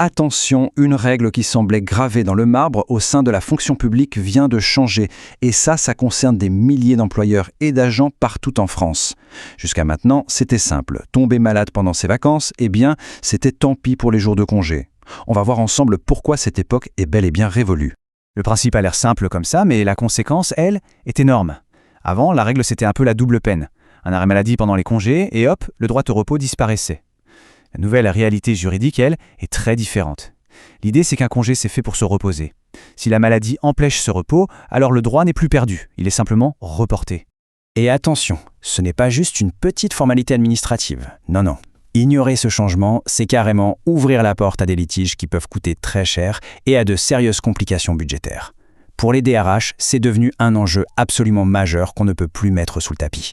Attention, une règle qui semblait gravée dans le marbre au sein de la fonction publique vient de changer. Et ça concerne des milliers d'employeurs et d'agents partout en France. Jusqu'à maintenant, c'était simple. Tomber malade pendant ses vacances, eh bien, c'était tant pis pour les jours de congé. On va voir ensemble pourquoi cette époque est bel et bien révolue. Le principe a l'air simple comme ça, mais la conséquence, elle, est énorme. Avant, la règle c'était un peu la double peine. Un arrêt maladie pendant les congés, et hop, le droit au repos disparaissait. La nouvelle réalité juridique, elle, est très différente. L'idée, c'est qu'un congé, c'est fait pour se reposer. Si la maladie empêche ce repos, alors le droit n'est plus perdu, il est simplement reporté. Et attention, ce n'est pas juste une petite formalité administrative. Non. Ignorer ce changement, c'est carrément ouvrir la porte à des litiges qui peuvent coûter très cher et à de sérieuses complications budgétaires. Pour les DRH, c'est devenu un enjeu absolument majeur qu'on ne peut plus mettre sous le tapis.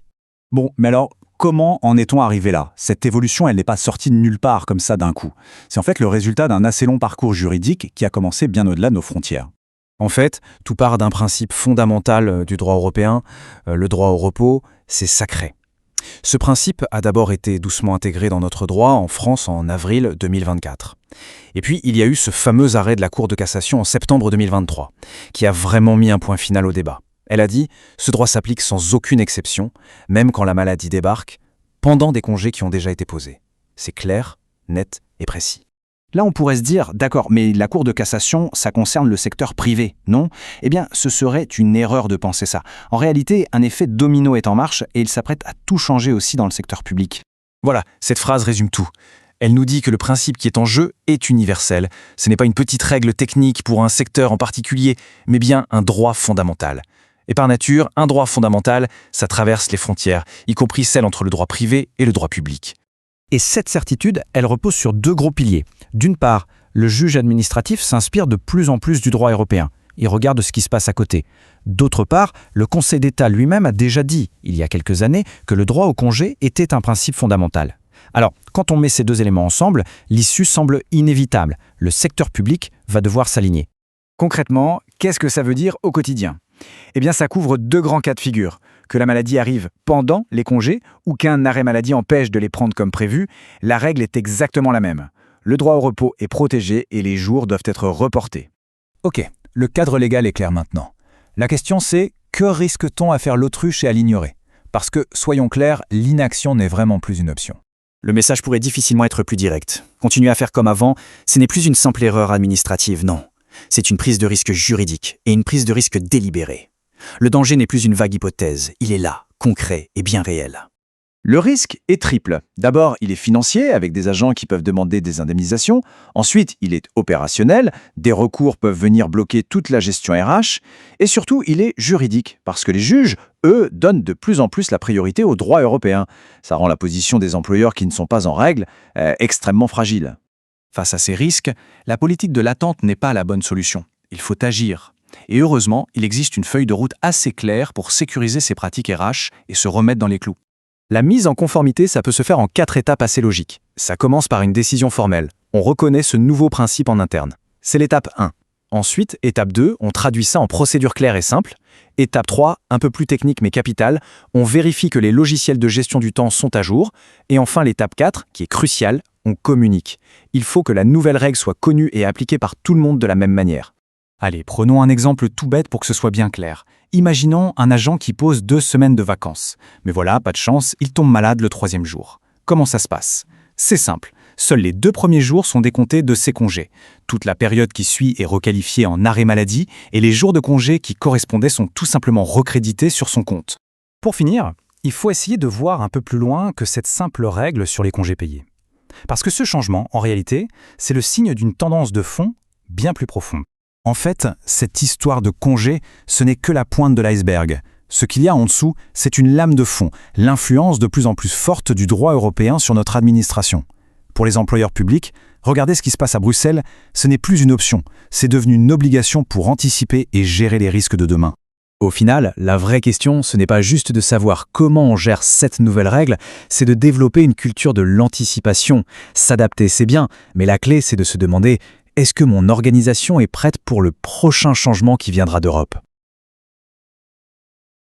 Bon, mais alors, comment en est-on arrivé là? Cette évolution, elle n'est pas sortie de nulle part comme ça d'un coup. C'est en fait le résultat d'un assez long parcours juridique qui a commencé bien au-delà de nos frontières. En fait, tout part d'un principe fondamental du droit européen, le droit au repos, c'est sacré. Ce principe a d'abord été doucement intégré dans notre droit en France en avril 2024. Et puis, il y a eu ce fameux arrêt de la Cour de cassation en septembre 2023, qui a vraiment mis un point final au débat. Elle a dit « Ce droit s'applique sans aucune exception, même quand la maladie débarque, pendant des congés qui ont déjà été posés. » C'est clair, net et précis. Là, on pourrait se dire, d'accord, mais la Cour de cassation, ça concerne le secteur privé, non? Eh bien, ce serait une erreur de penser ça. En réalité, un effet domino est en marche et il s'apprête à tout changer aussi dans le secteur public. Voilà, cette phrase résume tout. Elle nous dit que le principe qui est en jeu est universel. Ce n'est pas une petite règle technique pour un secteur en particulier, mais bien un droit fondamental. Et par nature, un droit fondamental, ça traverse les frontières, y compris celles entre le droit privé et le droit public. Et cette certitude, elle repose sur deux gros piliers. D'une part, le juge administratif s'inspire de plus en plus du droit européen. Il regarde ce qui se passe à côté. D'autre part, le Conseil d'État lui-même a déjà dit, il y a quelques années, que le droit au congé était un principe fondamental. Alors, quand on met ces deux éléments ensemble, l'issue semble inévitable. Le secteur public va devoir s'aligner. Concrètement, qu'est-ce que ça veut dire au quotidien ? Eh bien, ça couvre deux grands cas de figure. Que la maladie arrive pendant les congés ou qu'un arrêt maladie empêche de les prendre comme prévu, la règle est exactement la même. Le droit au repos est protégé et les jours doivent être reportés. Ok, le cadre légal est clair maintenant. La question c'est, que risque-t-on à faire l'autruche et à l'ignorer? Parce que, soyons clairs, l'inaction n'est vraiment plus une option. Le message pourrait difficilement être plus direct. Continuer à faire comme avant, ce n'est plus une simple erreur administrative, non. C'est une prise de risque juridique et une prise de risque délibérée. Le danger n'est plus une vague hypothèse, il est là, concret et bien réel. Le risque est triple. D'abord, il est financier, avec des agents qui peuvent demander des indemnisations. Ensuite, il est opérationnel, des recours peuvent venir bloquer toute la gestion RH. Et surtout, il est juridique, parce que les juges, eux, donnent de plus en plus la priorité au droit européen. Ça rend la position des employeurs qui ne sont pas en règle extrêmement fragile. Face à ces risques, la politique de l'attente n'est pas la bonne solution. Il faut agir. Et heureusement, il existe une feuille de route assez claire pour sécuriser ces pratiques RH et se remettre dans les clous. La mise en conformité, ça peut se faire en 4 étapes assez logiques. Ça commence par une décision formelle. On reconnaît ce nouveau principe en interne. C'est l'étape 1. Ensuite, étape 2, on traduit ça en procédure claire et simple. Étape 3, un peu plus technique mais capitale, on vérifie que les logiciels de gestion du temps sont à jour. Et enfin, l'étape 4, qui est cruciale, on communique. Il faut que la nouvelle règle soit connue et appliquée par tout le monde de la même manière. Allez, prenons un exemple tout bête pour que ce soit bien clair. Imaginons un agent qui pose 2 semaines de vacances. Mais voilà, pas de chance, il tombe malade le 3e jour. Comment ça se passe? C'est simple. Seuls les 2 premiers jours sont décomptés de ses congés. Toute la période qui suit est requalifiée en arrêt maladie et les jours de congé qui correspondaient sont tout simplement recrédités sur son compte. Pour finir, il faut essayer de voir un peu plus loin que cette simple règle sur les congés payés. Parce que ce changement, en réalité, c'est le signe d'une tendance de fond bien plus profonde. En fait, cette histoire de congé, ce n'est que la pointe de l'iceberg. Ce qu'il y a en dessous, c'est une lame de fond, l'influence de plus en plus forte du droit européen sur notre administration. Pour les employeurs publics, regardez ce qui se passe à Bruxelles, ce n'est plus une option, c'est devenu une obligation pour anticiper et gérer les risques de demain. Au final, la vraie question, ce n'est pas juste de savoir comment on gère cette nouvelle règle, c'est de développer une culture de l'anticipation. S'adapter, c'est bien, mais la clé, c'est de se demander: est-ce que mon organisation est prête pour le prochain changement qui viendra d'Europe ?